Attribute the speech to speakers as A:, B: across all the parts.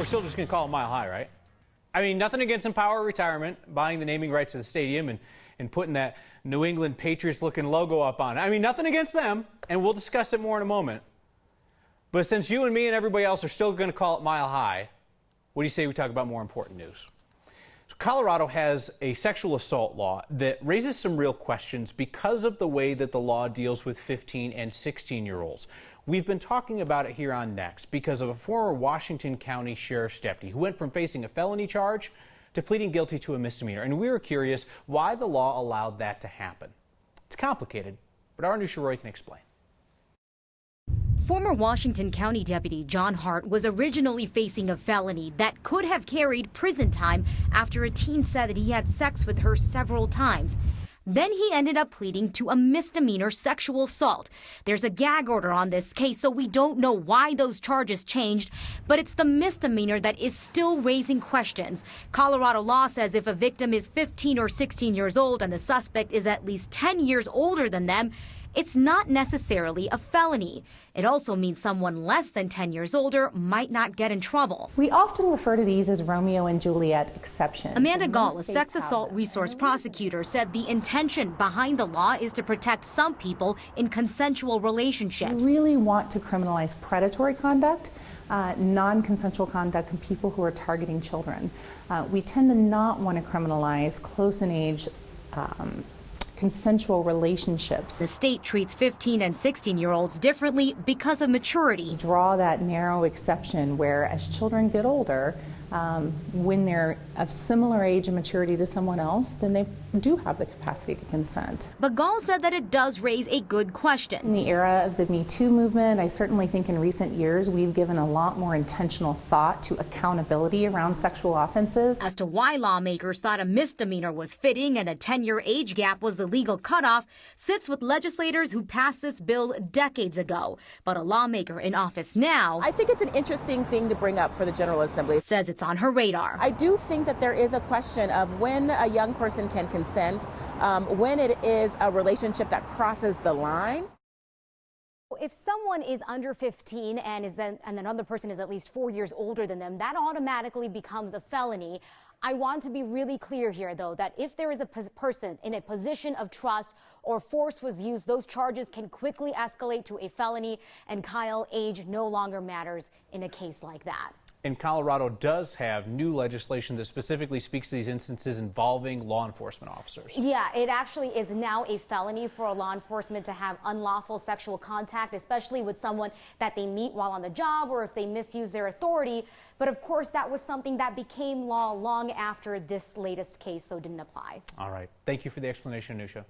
A: still just going to call it Mile High, right? I mean, nothing against Empower Retirement, buying the naming rights to the stadium and putting that New England Patriots-looking logo up on it. I mean, nothing against them, and we'll discuss it more in a moment. But since you and me and everybody else are still going to call it Mile High, what do you say we talk about more important news? So Colorado has a sexual assault law that raises some real questions because of the way that the law deals with 15 and 16-year-olds. We've been talking about it here on Next because of a former Washington County Sheriff's deputy who went from facing a felony charge to pleading guilty to a misdemeanor. And we were curious why the law allowed that to happen. It's complicated, but our Nusha Roy can explain.
B: Former Washington County Deputy John Hart was originally facing a felony that could have carried prison time after a teen said that he had sex with her several times. Then he ended up pleading to a misdemeanor sexual assault. There's a gag order on this case, so we don't know why those charges changed, but it's the misdemeanor that is still raising questions. Colorado law says if a victim is 15 or 16 years old and the suspect is at least 10 years older than them, it's not necessarily a felony. It also means someone less than 10 years older might not get in trouble.
C: We often refer to these as Romeo and Juliet exceptions.
B: Amanda Gall, a sex assault resource prosecutor, said the intention behind the law is to protect some people in consensual relationships.
C: We really want to criminalize predatory conduct, non-consensual conduct, and people who are targeting children. We tend to not want to criminalize close in age consensual relationships.
B: The state treats 15 and 16-year-olds differently because of maturity.
C: Draw that narrow exception where as children get older, when they're of similar age and maturity to someone else, then they do have the capacity to consent.
B: But Gall said that it does raise a good question.
C: In the era of the Me Too movement, I certainly think in recent years we've given a lot more intentional thought to accountability around sexual offenses.
B: As to why lawmakers thought a misdemeanor was fitting and a 10-year age gap was the legal cutoff, sits with legislators who passed this bill decades ago. But a lawmaker in office now,
D: I think it's an interesting thing to bring up for the General Assembly,
B: says it's on her radar.
D: I do think that there is a question of when a young person can consent, when it is a relationship that crosses the line.
E: If someone is under 15 and another person is at least 4 years older than them, that automatically becomes a felony. I want to be really clear here, though, that if there is a person in a position of trust or force was used, those charges can quickly escalate to a felony, and Kyle, age no longer matters in a case like that.
A: And Colorado does have new legislation that specifically speaks to these instances involving law enforcement officers.
E: Yeah, it actually is now a felony for a law enforcement to have unlawful sexual contact, especially with someone that they meet while on the job or if they misuse their authority. But of course, that was something that became law long after this latest case, so didn't apply.
A: All right. Thank you for the explanation, Nusha.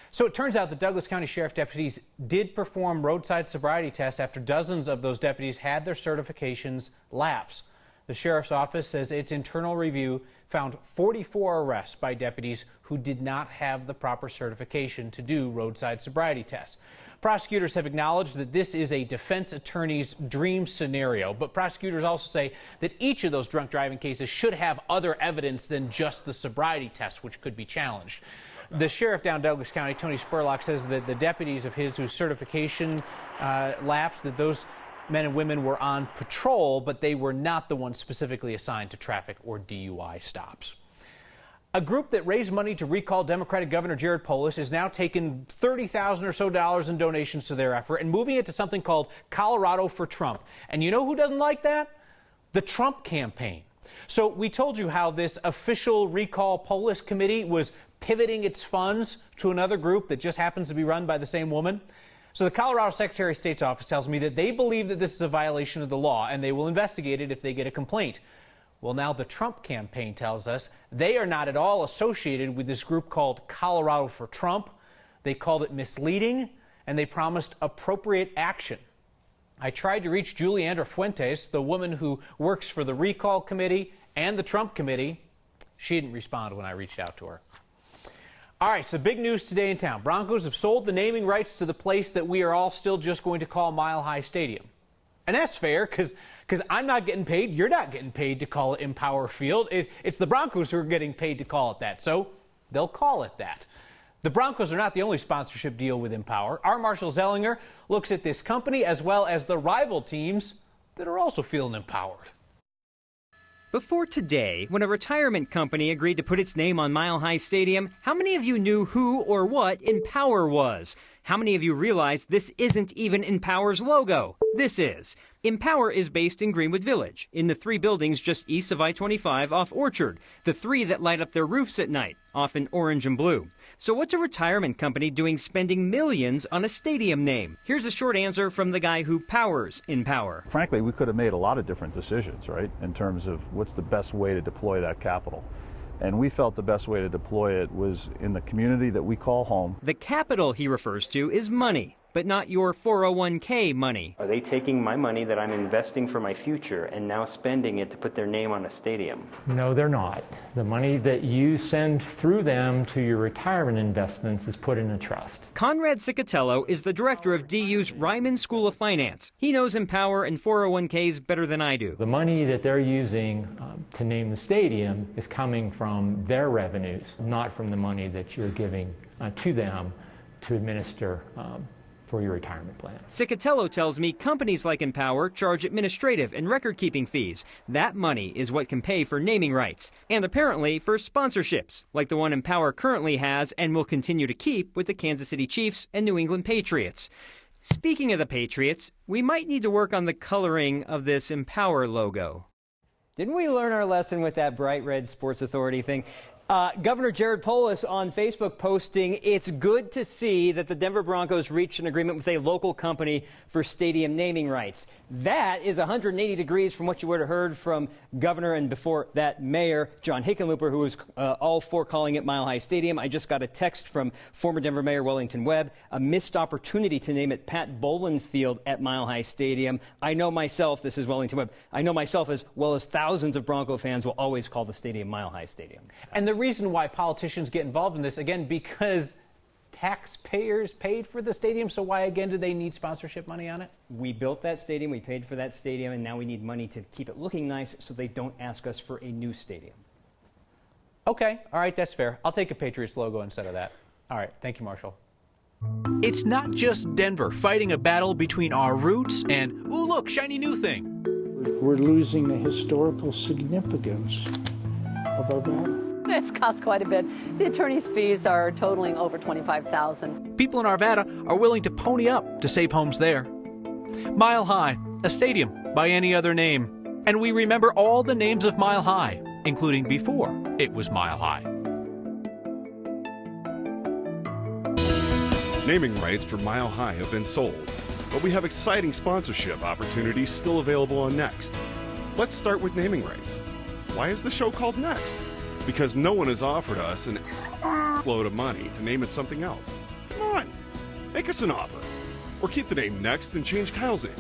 A: So it turns out the Douglas County Sheriff deputies did perform roadside sobriety tests after dozens of those deputies had their certifications lapse. The sheriff's office says its internal review found 44 arrests by deputies who did not have the proper certification to do roadside sobriety tests. Prosecutors have acknowledged that this is a defense attorney's dream scenario, but prosecutors also say that each of those drunk driving cases should have other evidence than just the sobriety test, which could be challenged. The sheriff down Douglas County, Tony Spurlock, says that the deputies of his whose certification lapsed, that those men and women were on patrol, but they were not the ones specifically assigned to traffic or DUI stops. A group that raised money to recall Democratic Governor Jared Polis is now taking $30,000 or so in donations to their effort and moving it to something called Colorado for Trump. And you know who doesn't like that? The Trump campaign. So we told you how this official recall Polis committee was pivoting its funds to another group that just happens to be run by the same woman. So the Colorado Secretary of State's office tells me that they believe that this is a violation of the law and they will investigate it if they get a complaint. Well, now the Trump campaign tells us they are not at all associated with this group called Colorado for Trump. They called it misleading and they promised appropriate action. I tried to reach Juliandra Fuentes, the woman who works for the recall committee and the Trump committee. She didn't respond when I reached out to her. All right, so big news today in town. Broncos have sold the naming rights to the place that we are all still just going to call Mile High Stadium. And that's fair because I'm not getting paid, you're not getting paid to call it Empower Field. It's the Broncos who are getting paid to call it that, so they'll call it that. The Broncos are not the only sponsorship deal with Empower. Our Marshall Zellinger looks at this company as well as the rival teams that are also feeling empowered.
F: Before today, when a retirement company agreed to put its name on Mile High Stadium, how many of you knew who or what Empower was? How many of you realized this isn't even Empower's logo? This is. Empower is based in Greenwood Village, in the 3 buildings just east of I-25 off Orchard, the 3 that light up their roofs at night, often orange and blue. So what's a retirement company doing spending millions on a stadium name? Here's a short answer from the guy who powers Empower.
G: Frankly, we could have made a lot of different decisions, right, in terms of what's the best way to deploy that capital. And we felt the best way to deploy it was in the community that we call home.
F: The capital he refers to is money, but not your 401k money.
H: Are they taking my money that I'm investing for my future and now spending it to put their name on a stadium?
I: No, they're not. The money that you send through them to your retirement investments is put in a trust.
F: Conrad Cicatello is the director of DU's Ryman School of Finance. He knows Empower and 401ks better than I do.
I: The money that they're using to name the stadium is coming from their revenues, not from the money that you're giving to them to administer for your retirement plan.
F: Cicatello tells me companies like Empower charge administrative and record-keeping fees. That money is what can pay for naming rights, and apparently for sponsorships, like the one Empower currently has and will continue to keep with the Kansas City Chiefs and New England Patriots. Speaking of the Patriots, we might need to work on the coloring of this Empower logo. Didn't we learn our lesson with that bright red Sports Authority thing? Governor Jared Polis on Facebook posting, it's good to see that the Denver Broncos reached an agreement with a local company for stadium naming rights. That is 180 degrees from what you would have heard from Governor and before that Mayor John Hickenlooper, who was all for calling it Mile High Stadium. I just got a text from former Denver Mayor Wellington Webb, a missed opportunity to name it Pat Bowlen Field at Mile High Stadium. I know myself, this is Wellington Webb, I know myself as well as thousands of Bronco fans will always call the stadium Mile High Stadium.
A: And the reason why politicians get involved in this, again, because taxpayers paid for the stadium, so why, again, do they need sponsorship money on it?
F: We built that stadium, we paid for that stadium, and now we need money to keep it looking nice so they don't ask us for a new stadium.
A: Okay, all right, that's fair. I'll take a Patriots logo instead of that. All right, thank you, Marshall.
J: It's not just Denver fighting a battle between our roots and, ooh, look, shiny new thing.
K: We're losing the historical significance of our battle.
L: It's cost quite a bit. The attorney's fees are totaling over $25,000.
J: People in Arvada are willing to pony up to save homes there. Mile High, a stadium by any other name. And we remember all the names of Mile High, including before it was Mile High.
M: Naming rights for Mile High have been sold, but we have exciting sponsorship opportunities still available on Next. Let's start with naming rights. Why is the show called Next? Because no one has offered us an load of money to name it something else. Come on, make us an offer. Or keep the name Next and change Kyle's name.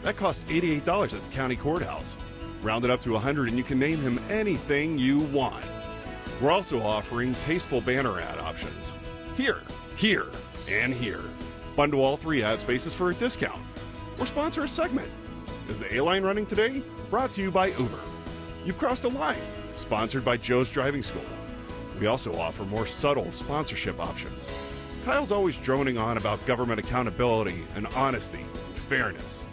M: That costs $88 at the county courthouse. Round it up to $100 and you can name him anything you want. We're also offering tasteful banner ad options. Here, here, and here. Bundle all 3 ad spaces for a discount. Or sponsor a segment. Is the A-Line running today? Brought to you by Uber. You've crossed a line. Sponsored by Joe's Driving School. We also offer more subtle sponsorship options. Kyle's always droning on about government accountability and honesty and fairness.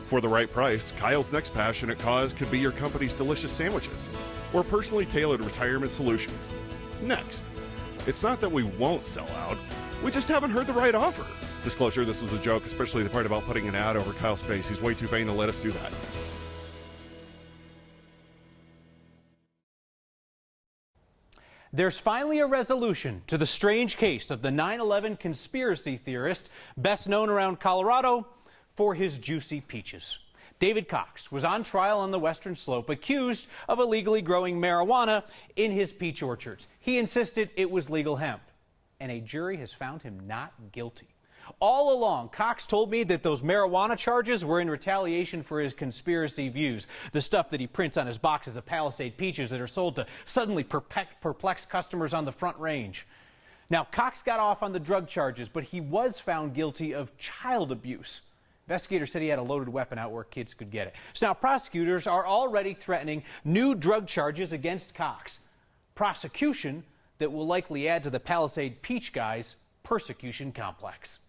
M: For the right price, Kyle's next passionate cause could be your company's delicious sandwiches or personally tailored retirement solutions. Next. It's not that we won't sell out, we just haven't heard the right offer. Disclosure, this was a joke, especially the part about putting an ad over Kyle's face. He's way too vain to let us do that.
A: There's finally a resolution to the strange case of the 9/11 conspiracy theorist, best known around Colorado for his juicy peaches. David Cox was on trial on the Western Slope, accused of illegally growing marijuana in his peach orchards. He insisted it was legal hemp, and a jury has found him not guilty. All along, Cox told me that those marijuana charges were in retaliation for his conspiracy views, the stuff that he prints on his boxes of Palisade peaches that are sold to suddenly perplex customers on the Front Range. Now, Cox got off on the drug charges, but he was found guilty of child abuse. Investigators said he had a loaded weapon out where kids could get it. So now prosecutors are already threatening new drug charges against Cox. Prosecution that will likely add to the Palisade Peach guys' persecution complex.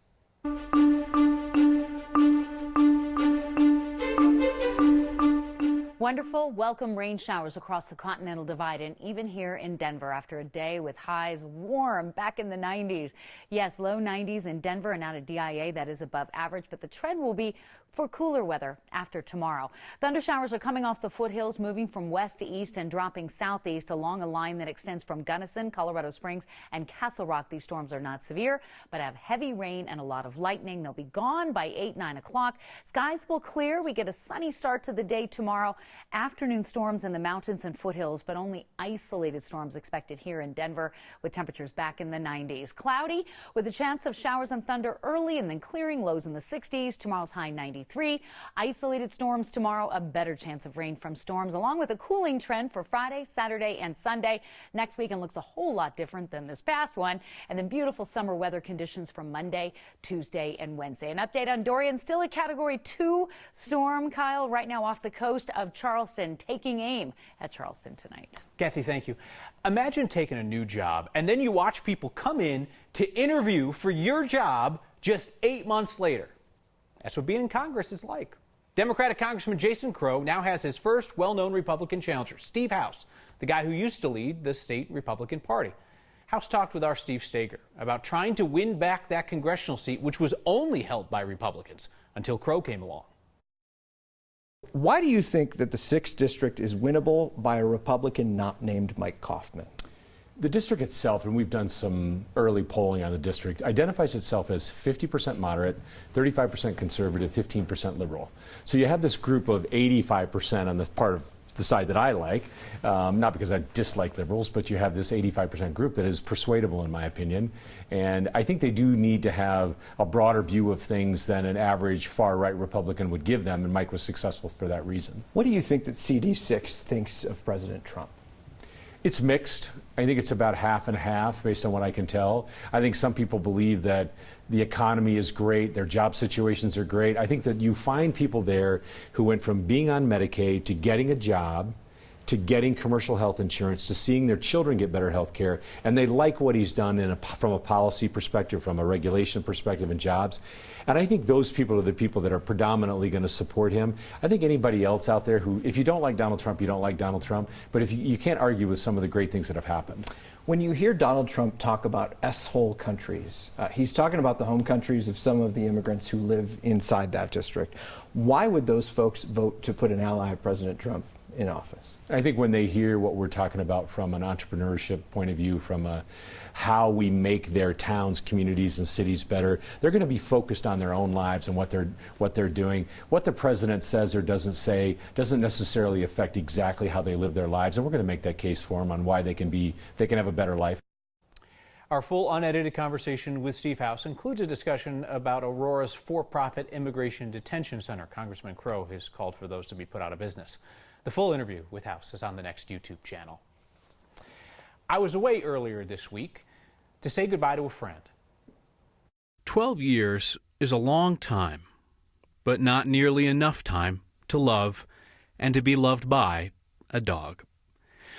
N: Wonderful, welcome rain showers across the Continental Divide and even here in Denver after a day with highs warm back in the 90s. Yes, low 90s in Denver and out of DIA, that is above average, but the trend will be for cooler weather after tomorrow. Thunder showers are coming off the foothills, moving from west to east and dropping southeast along a line that extends from Gunnison, Colorado Springs, and Castle Rock. These storms are not severe, but have heavy rain and a lot of lightning. They'll be gone by 8, 9 o'clock. Skies will clear. We get a sunny start to the day tomorrow. Afternoon storms in the mountains and foothills, but only isolated storms expected here in Denver with temperatures back in the 90s. Cloudy with a chance of showers and thunder early and then clearing, lows in the 60s. Tomorrow's high 93. Isolated storms tomorrow, a better chance of rain from storms, along with a cooling trend for Friday, Saturday, and Sunday. Next weekend looks a whole lot different than this past one. And then beautiful summer weather conditions from Monday, Tuesday, and Wednesday. An update on Dorian, still a Category 2 storm, Kyle, right now off the coast of Charleston, taking aim at Charleston tonight.
A: Kathy, thank you. Imagine taking a new job and then you watch people come in to interview for your job just 8 months later. That's what being in Congress is like. Democratic Congressman Jason Crow now has his first well-known Republican challenger, Steve House, the guy who used to lead the state Republican Party. House talked with our Steve Stager about trying to win back that congressional seat, which was only held by Republicans until Crow came along.
O: Why do you think that the 6th district is winnable by a Republican not named Mike Kaufman?
P: The district itself, and we've done some early polling on the district, identifies itself as 50% moderate, 35% conservative, 15% liberal. So you have this group of 85% on this part of the side that I like, not because I dislike liberals, but you have this 85% group that is persuadable, in my opinion. And I think they do need to have a broader view of things than an average far-right Republican would give them, and Mike was successful for that reason.
O: What do you think that CD6 thinks of President Trump?
P: It's mixed. I think it's about half and half based on what I can tell. I think some people believe that the economy is great, their job situations are great. I think that you find people there who went from being on Medicaid to getting a job, to getting commercial health insurance, to seeing their children get better health care, and they like what he's done from a policy perspective, from a regulation perspective, and jobs. And I think those people are the people that are predominantly going to support him. I think anybody else out there who, if you don't like Donald Trump, you don't like Donald Trump, but if you can't argue with some of the great things that have happened.
O: When you hear Donald Trump talk about S-hole countries, he's talking about the home countries of some of the immigrants who live inside that district. Why would those folks vote to put an ally of President Trump in office?
P: I think when they hear what we're talking about from an entrepreneurship point of view, from how we make their towns, communities, and cities better, they're going to be focused on their own lives and what they're doing. What the president says or doesn't say doesn't necessarily affect exactly how they live their lives, and we're going to make that case for them on why they can have a better life.
A: Our full unedited conversation with Steve House includes a discussion about Aurora's for-profit immigration detention center. Congressman Crow has called for those to be put out of business. The full interview with House is on the next YouTube channel. I was away earlier this week to say goodbye to a friend.
J: 12 years is a long time, but not nearly enough time to love and to be loved by a dog.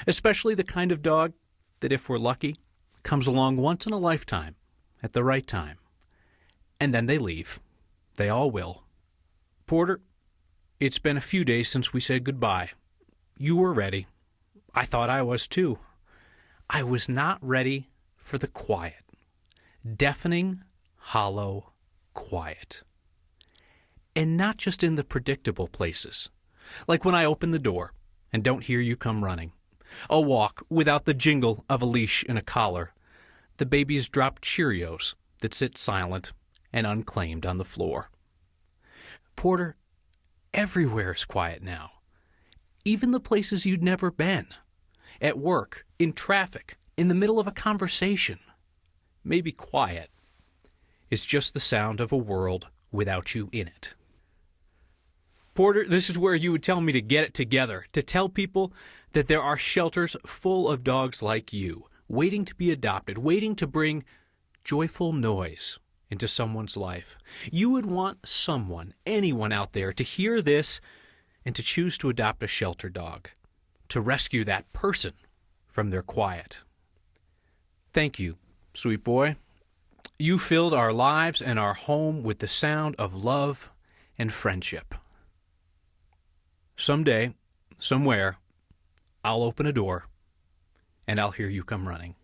J: Especially the kind of dog that, if we're lucky, comes along once in a lifetime at the right time. And then they leave. They all will. Porter, it's been a few days since we said goodbye. You were ready. I thought I was too. I was not ready for the quiet. Deafening, hollow quiet. And not just in the predictable places, like when I open the door and don't hear you come running. A walk without the jingle of a leash and a collar. The baby's dropped Cheerios that sit silent and unclaimed on the floor. Porter, everywhere is quiet now. Even the places you'd never been. At work, in traffic, in the middle of a conversation. Maybe quiet is just the sound of a world without you in it. Porter, this is where you would tell me to get it together, to tell people that there are shelters full of dogs like you, waiting to be adopted, waiting to bring joyful noise into someone's life. You would want someone, anyone out there, to hear this and to choose to adopt a shelter dog, to rescue that person from their quiet. Thank you, sweet boy. You filled our lives and our home with the sound of love and friendship. Someday, somewhere, I'll open a door and I'll hear you come running.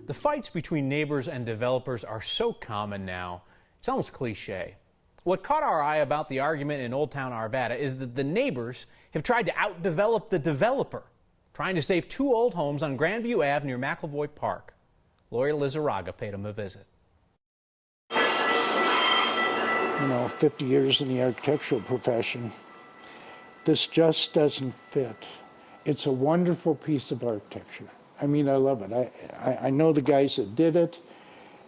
A: The fights between neighbors and developers are so common now, it's almost cliche. What caught our eye about the argument in Old Town Arvada is that the neighbors have tried to outdevelop the developer, trying to save 2 old homes on Grandview Ave near McElvoy Park. Lori Lizarraga paid him a visit.
K: 50 years in the architectural profession, this just doesn't fit. It's a wonderful piece of architecture. I mean, I love it. I know the guys that did it.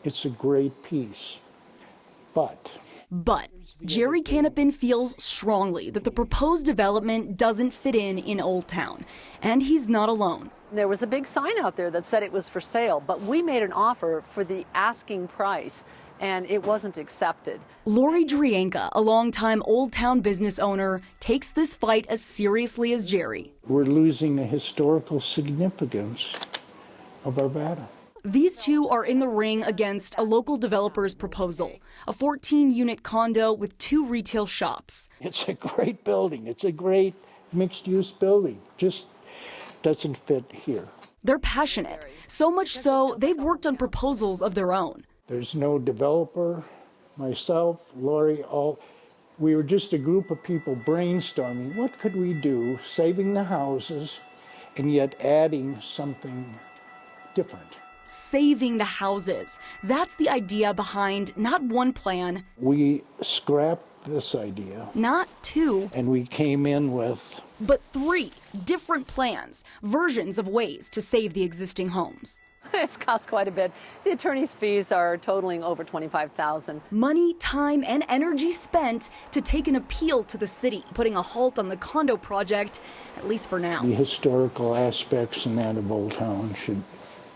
K: It's a great piece. But
Q: Jerry Canopin feels strongly that the proposed development doesn't fit in Old Town. And he's not alone.
L: There was a big sign out there that said it was for sale, but we made an offer for the asking price, and it wasn't accepted.
Q: Lori Drienka, a longtime Old Town business owner, takes this fight as seriously as Jerry.
K: we're losing the historical significance of Arvada.
Q: These two are in the ring against a local developer's proposal, a 14-unit condo with 2 retail shops.
K: It's a great building. It's a great mixed-use building. Just doesn't fit here.
Q: They're passionate, so much so they've worked on proposals of their own.
K: There's no developer, myself, Lori, we were just a group of people brainstorming, what could we do, saving the houses, and yet adding something different.
Q: Saving the houses. That's the idea behind not one plan.
K: We scrapped this idea.
Q: Not 2.
K: And we came in with...
Q: But 3 different plans, versions of ways to save the existing homes.
L: It's cost quite a bit. The attorney's fees are totaling over $25,000.
Q: Money, time, and energy spent to take an appeal to the city, putting a halt on the condo project, at least for now.
K: The historical aspects in that of Old Town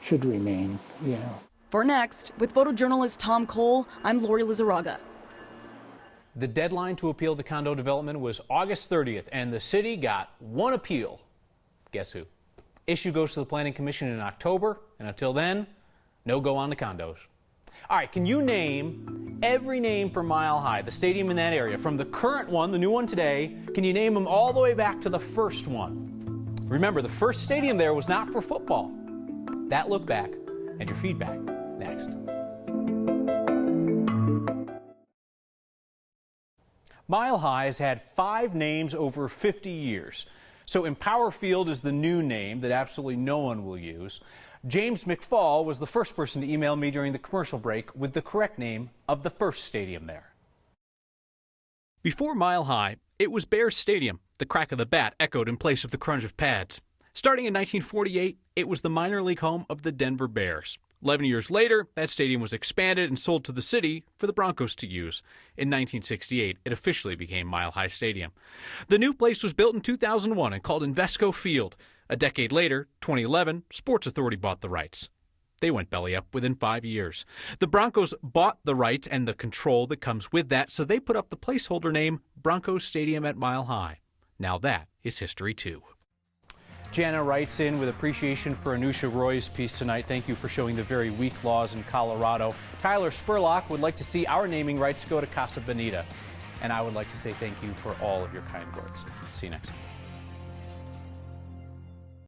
K: should remain, yeah.
Q: For Next, with photojournalist Tom Cole, I'm Lori Lizarraga.
A: The deadline to appeal the condo development was August 30th, and the city got 1 appeal. Guess who? Issue goes to the Planning Commission in October, and until then, no go on the condos. All right, can you name every name for Mile High, the stadium in that area, from the current one, the new one today? Can you name them all the way back to the first one? Remember, the first stadium there was not for football. That look back and your feedback next. Mile High has had 5 names over 50 years. So Empower Field is the new name that absolutely no one will use. James McFall was the first person to email me during the commercial break with the correct name of the first stadium there.
J: Before Mile High, it was Bears Stadium. The crack of the bat echoed in place of the crunch of pads. Starting in 1948, it was the minor league home of the Denver Bears. 11 years later, that stadium was expanded and sold to the city for the Broncos to use. In 1968, it officially became Mile High Stadium. The new place was built in 2001 and called Invesco Field. A decade later, 2011, Sports Authority bought the rights. They went belly up within 5 years. The Broncos bought the rights and the control that comes with that, so they put up the placeholder name Broncos Stadium at Mile High. Now that is history too.
A: Jana writes in with appreciation for Anusha Roy's piece tonight. Thank you for showing the very weak laws in Colorado. Tyler Spurlock would like to see our naming rights go to Casa Bonita. And I would like to say thank you for all of your kind words. See you next time.